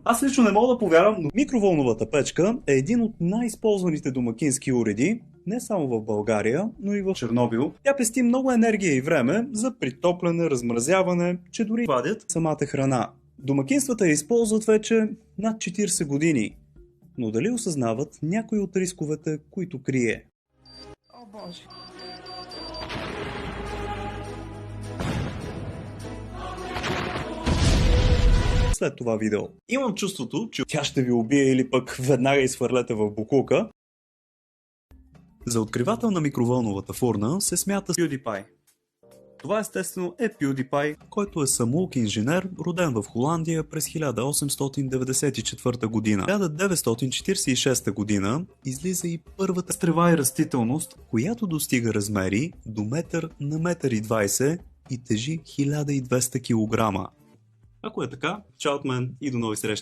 Аз лично не мога да повярвам, но микровълновата печка е един от най-използваните домакински уреди, не само в България, но и в Чернобил. Тя пести много енергия и време за притопляне, размразяване, че дори вадят самата храна. Домакинствата я използват вече над 40 години. Но дали осъзнават някои от рисковете, които крие? О, Боже! След това видео. Имам чувството, че тя ще ви убие или пък веднага изхвърлете в боклука. За откривател на микровълновата фурна се смята PewDiePie. Това естествено е PewDiePie, който е самоук инженер, роден в Холандия през 1894 година. В 1946 година излиза и първата трева и растителност, която достига размери до метър на метър и 20 и тежи 1200 кг. Ако е така, чао от мен и до нови срещи!